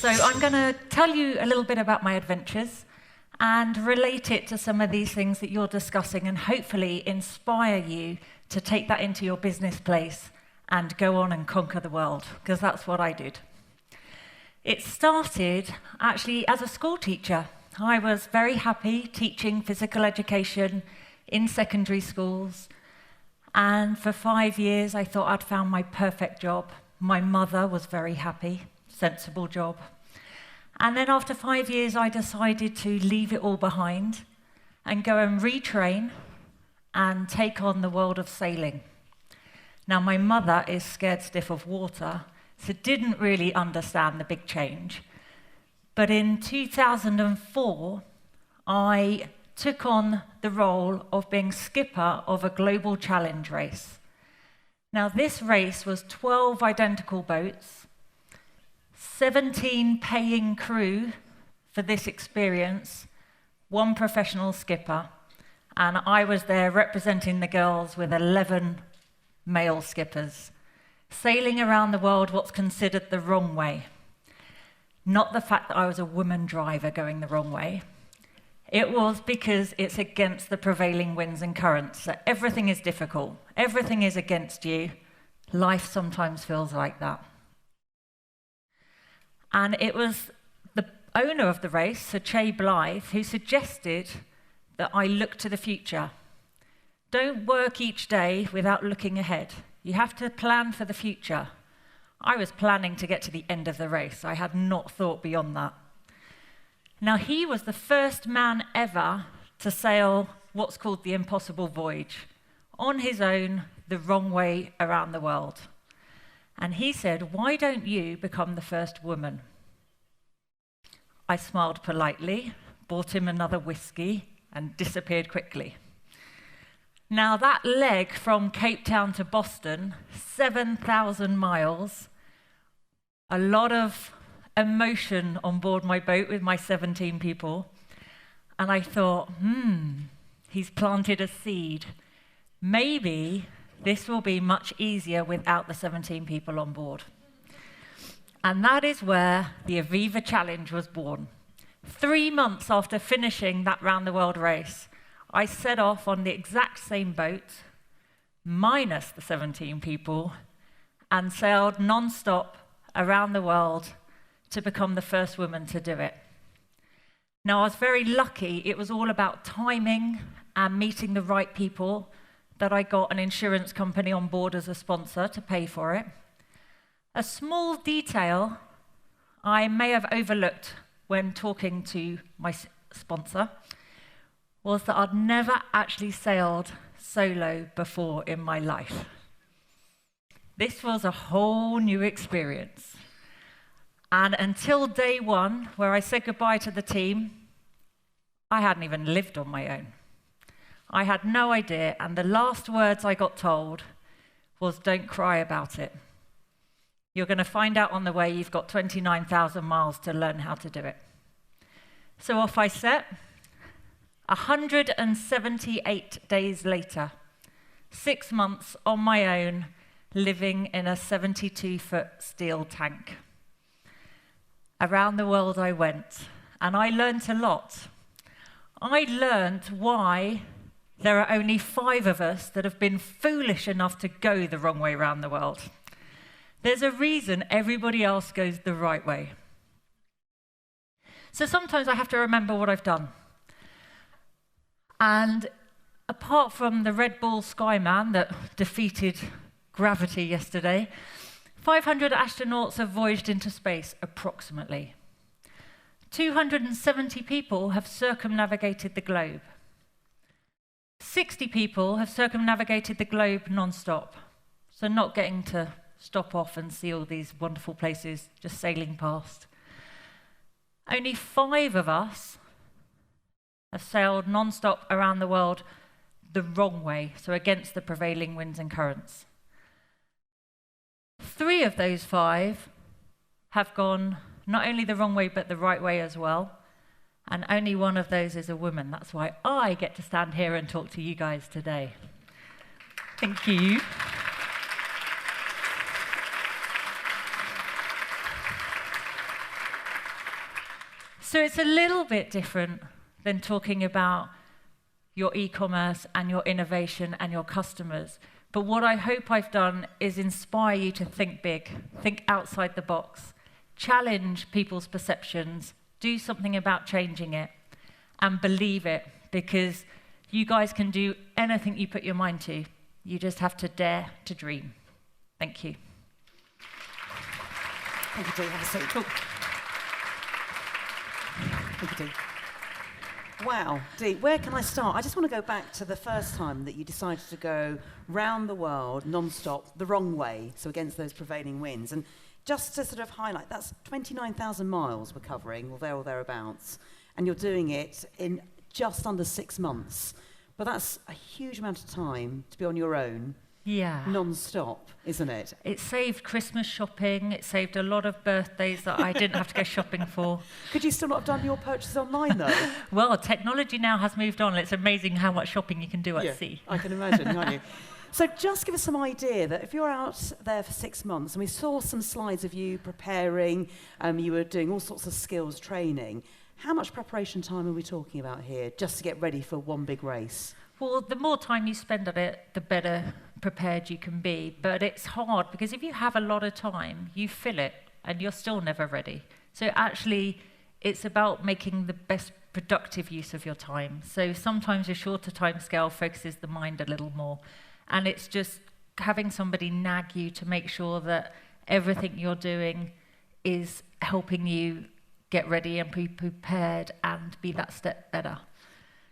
So I'm going to tell you a little bit about my adventures and relate it to some of these things that you're discussing and hopefully inspire you to take that into your business place and go on and conquer the world, because that's what I did. It started actually as a school teacher. I was very happy teaching physical education in secondary schools, and for 5 years I thought I'd found my perfect job. My mother was very happy, sensible job. And then after 5 years I decided to leave it all behind and go and retrain and take on the world of sailing. Now my mother is scared stiff of water, so didn't really understand the big change. But in 2004, I took on the role of being skipper of a global challenge race. Now this race was 12 identical boats, 17 paying crew for this experience, 1 professional skipper, and I was there representing the girls with 11 male skippers, sailing around the world what's considered the wrong way. Not the fact that I was a woman driver going the wrong way. It was because it's against the prevailing winds and currents. So everything is difficult. Everything is against you. Life sometimes feels like that. And it was the owner of the race, Sir Che Blythe, who suggested that I look to the future. Don't work each day without looking ahead. You have to plan for the future. I was planning to get to the end of the race. I had not thought beyond that. Now, he was the first man ever to sail what's called the impossible voyage, on his own, the wrong way around the world. And he said, "Why don't you become the first woman?" I smiled politely, bought him another whiskey, and disappeared quickly. Now, that leg from Cape Town to Boston, 7,000 miles, a lot of emotion on board my boat with my 17 people. And I thought, he's planted a seed. Maybe this will be much easier without the 17 people on board. And that is where the Aviva Challenge was born. 3 months after finishing that round the world race, I set off on the exact same boat, minus the 17 people, and sailed non-stop around the world to become the first woman to do it. Now, I was very lucky. It was all about timing and meeting the right people, that I got an insurance company on board as a sponsor to pay for it. A small detail I may have overlooked when talking to my sponsor was that I'd never actually sailed solo before in my life. This was a whole new experience. And until day one, where I said goodbye to the team, I hadn't even lived on my own. I had no idea, and the last words I got told was, "Don't cry about it. You're going to find out on the way you've got 29,000 miles to learn how to do it." So off I set. 178 days later, 6 months on my own, living in a 72-foot steel tank. Around the world I went, and I learned a lot. I learned why there are only 5 of us that have been foolish enough to go the wrong way around the world. There's a reason everybody else goes the right way. So sometimes I have to remember what I've done. And apart from the Red Bull Skyman that defeated gravity yesterday, 500 astronauts have voyaged into space, approximately. 270 people have circumnavigated the globe. 60 people have circumnavigated the globe non-stop, so not getting to stop off and see all these wonderful places, just sailing past. Only 5 of us have sailed non-stop around the world the wrong way, so against the prevailing winds and currents. 3 of those 5 have gone not only the wrong way, but the right way as well. And only one of those is a woman. That's why I get to stand here and talk to you guys today. Thank you. So it's a little bit different than talking about your e-commerce and your innovation and your customers. But what I hope I've done is inspire you to think big, think outside the box, challenge people's perceptions, do something about changing it, and believe it, because you guys can do anything you put your mind to. You just have to dare to dream. Thank you. Thank you, Dee. Have a seat. Cool. Thank you, Dee. Wow, Dee, where can I start? I just want to go back to the first time that you decided to go round the world non-stop the wrong way, so against those prevailing winds. And just to sort of highlight, that's 29,000 miles we're covering, or there or thereabouts, and you're doing it in just under 6 months. But that's a huge amount of time to be on your own, non-stop, isn't it? It saved Christmas shopping. It saved a lot of birthdays that I didn't have to go shopping for. Could you still not have done your purchases online, though? Well, technology now has moved on. It's amazing how much shopping you can do at sea. I can imagine, can't you? So just give us some idea that if you're out there for 6 months, and we saw some slides of you preparing, you were doing all sorts of skills training, how much preparation time are we talking about here, just to get ready for one big race? Well, the more time you spend on it, the better prepared you can be. But it's hard, because if you have a lot of time, you fill it, and you're still never ready. So actually, it's about making the best productive use of your time. So sometimes a shorter time scale focuses the mind a little more. And it's just having somebody nag you to make sure that everything you're doing is helping you get ready and be prepared and be that step better.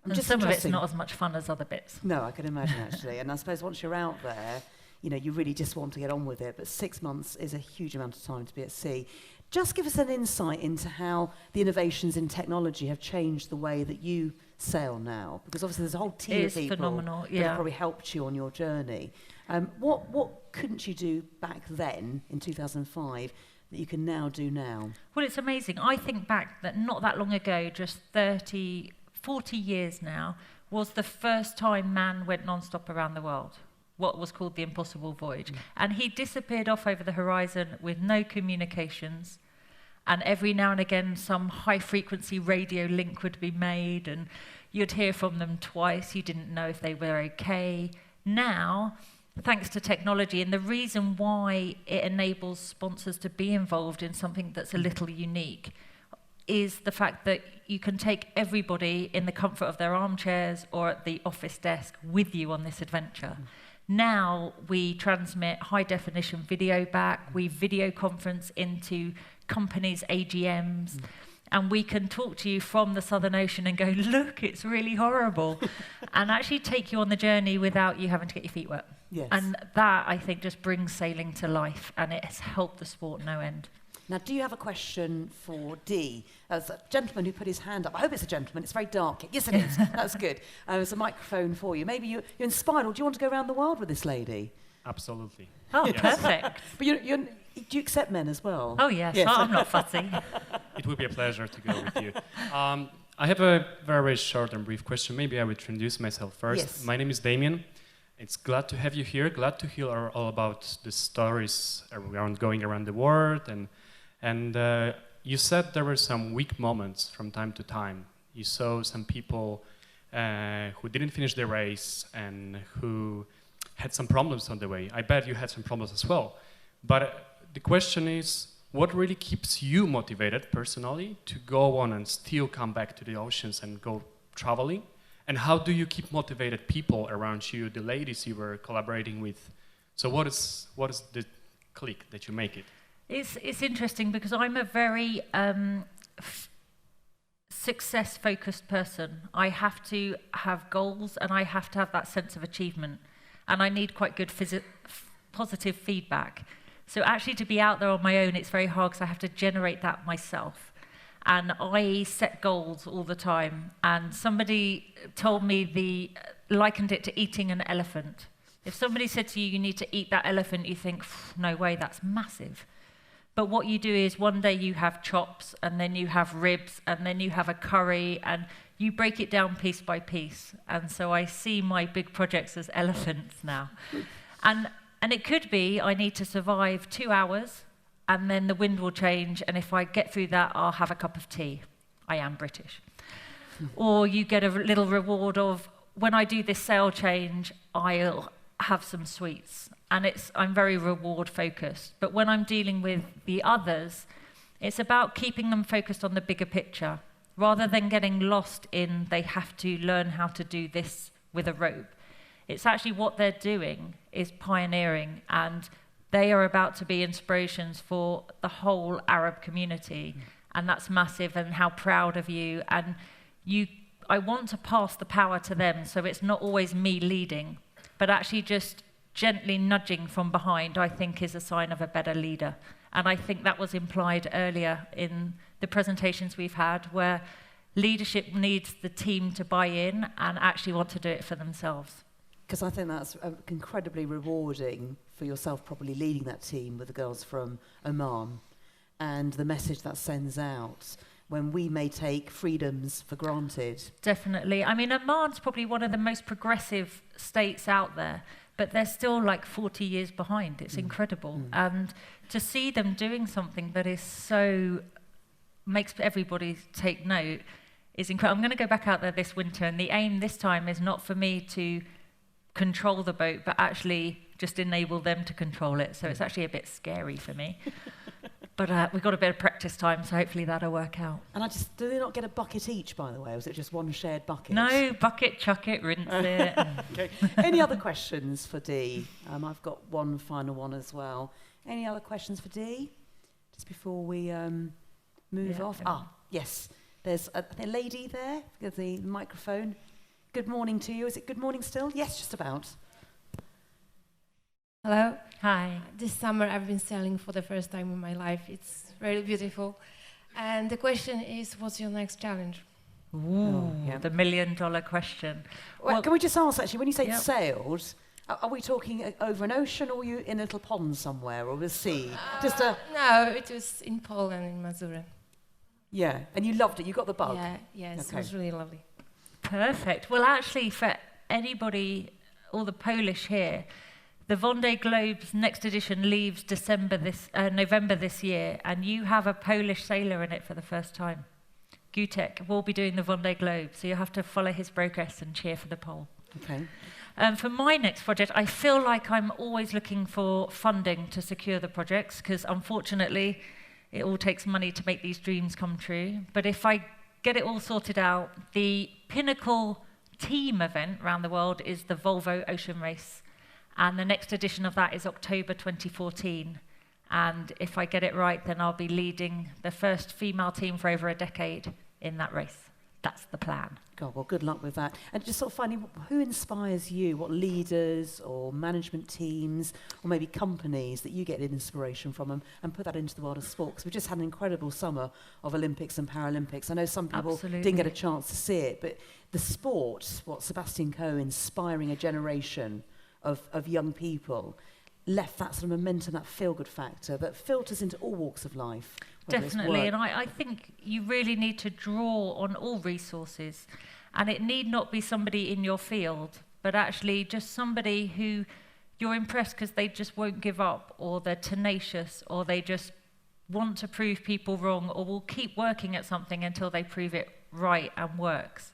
And some of it's not as much fun as other bits. No, I can imagine, actually. And I suppose once you're out there, you know, you really just want to get on with it. But 6 months is a huge amount of time to be at sea. Just give us an insight into how the innovations in technology have changed the way that you sail now. Because obviously there's a whole team of people that have probably helped you on your journey. What couldn't you do back then, in 2005, that you can now do now? Well, it's amazing. I think back that not that long ago, just 40 years now, was the first time man went non-stop around the world, what was called the impossible voyage. And he disappeared off over the horizon with no communications, and every now and again some high-frequency radio link would be made, and you'd hear from them twice. You didn't know if they were okay. Now, thanks to technology, and the reason why it enables sponsors to be involved in something that's a little unique is the fact that you can take everybody in the comfort of their armchairs or at the office desk with you on this adventure. Now we transmit high-definition video back, we video conference into companies' AGMs, and we can talk to you from the Southern Ocean and go, look, it's really horrible, and actually take you on the journey without you having to get your feet wet. Yes. And that, I think, just brings sailing to life, and it has helped the sport no end. Now, do you have a question for Dee? There's a gentleman who put his hand up. I hope it's a gentleman. It's very dark. Yes, it is. That's good. There's a microphone for you. Maybe you're inspired, or do you want to go around the world with this lady? Absolutely. Oh, yes. Perfect. But do you accept men as well? Oh, yes. I'm not fussy. It would be a pleasure to go with you. I have a very short and brief question. Maybe I would introduce myself first. Yes. My name is Damien. It's glad to have you here. Glad to hear all about the stories around going around the world. And you said there were some weak moments from time to time. You saw some people who didn't finish the race and who had some problems on the way. I bet you had some problems as well. But the question is, what really keeps you motivated personally to go on and still come back to the oceans and go traveling? And how do you keep motivated people around you, the ladies you were collaborating with? So what is the click that you make it? It's interesting because I'm a very success-focused person. I have to have goals and I have to have that sense of achievement. And I need quite good positive feedback. So actually to be out there on my own, it's very hard because I have to generate that myself. And I set goals all the time. And somebody told me likened it to eating an elephant. If somebody said to you, you need to eat that elephant, you think, no way, that's massive. But what you do is one day you have chops, and then you have ribs, and then you have a curry, and you break it down piece by piece. And so I see my big projects as elephants now. And it could be I need to survive 2 hours, and then the wind will change, and if I get through that, I'll have a cup of tea. I am British. Or you get a little reward of, when I do this sail change, I'll have some sweets. And I'm very reward focused. But when I'm dealing with the others, it's about keeping them focused on the bigger picture, rather than getting lost in they have to learn how to do this with a rope. It's actually what they're doing is pioneering, and they are about to be inspirations for the whole Arab community. And that's massive, and how proud of you. And I want to pass the power to them, so it's not always me leading, but actually just gently nudging from behind, I think, is a sign of a better leader. And I think that was implied earlier in the presentations we've had, where leadership needs the team to buy in and actually want to do it for themselves. Because I think that's incredibly rewarding for yourself, probably leading that team with the girls from Oman, and the message that sends out when we may take freedoms for granted. Definitely. I mean, Oman's probably one of the most progressive states out there, but they're still like 40 years behind. It's incredible. And to see them doing something that is so, makes everybody take note, is incredible. I'm going to go back out there this winter, and the aim this time is not for me to control the boat, but actually just enable them to control it. So it's actually a bit scary for me. But we've got a bit of practice time, so hopefully that'll work out. And do they not get a bucket each, by the way, or is it just one shared bucket? No, bucket, chuck it, rinse it. Okay. Any other questions for Dee? I've got one final one as well. Any other questions for Dee? Just before we move off. Yes. There's a lady there with the microphone. Good morning to you. Is it good morning still? Yes, just about. Hello. Hi. This summer I've been sailing for the first time in my life. It's very beautiful. And the question is, what's your next challenge? Ooh, the $1 million question. Well, can we just ask, actually, when you say Yep. sailed, are we talking over an ocean, or were you in a little pond somewhere, or the sea? Just a... No, it was in Poland, in Mazurem. Yeah, and you loved it, you got the bug? Yeah, yes, Okay. it was really lovely. Perfect. Well, actually, for anybody, all the Polish here, the Vendée Globe's next edition leaves November this year, and you have a Polish sailor in it for the first time. Gutek will be doing the Vendée Globe, so you'll have to follow his progress and cheer for the pole. Okay. For my next project, I feel like I'm always looking for funding to secure the projects, because unfortunately, it all takes money to make these dreams come true. But if I get it all sorted out, the pinnacle team event around the world is the Volvo Ocean Race. And the next edition of that is October 2014. And if I get it right, then I'll be leading the first female team for over a decade in that race. That's the plan. God, well, good luck with that. And just sort of finally, who inspires you? What leaders or management teams or maybe companies that you get inspiration from and put that into the world of sport? Because we've just had an incredible summer of Olympics and Paralympics. I know some people Absolutely. didn't get a chance to see it, but the sport, what Sebastian Coe inspiring a generation of young people, left that sort of momentum, that feel-good factor that filters into all walks of life. Definitely, and I think you really need to draw on all resources, and it need not be somebody in your field, but actually just somebody who you're impressed because they just won't give up, or they're tenacious, or they just want to prove people wrong, or will keep working at something until they prove it right and works.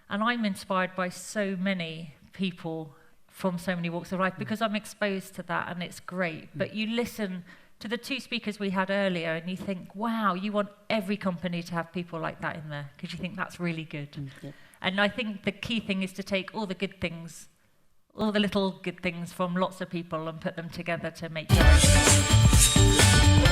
And I'm inspired by so many people from so many walks of life because I'm exposed to that, and it's great. But you listen to the two speakers we had earlier and you think, wow, you want every company to have people like that in there because you think that's really good. Yeah. And I think the key thing is to take all the good things, all the little good things from lots of people and put them together to make your own.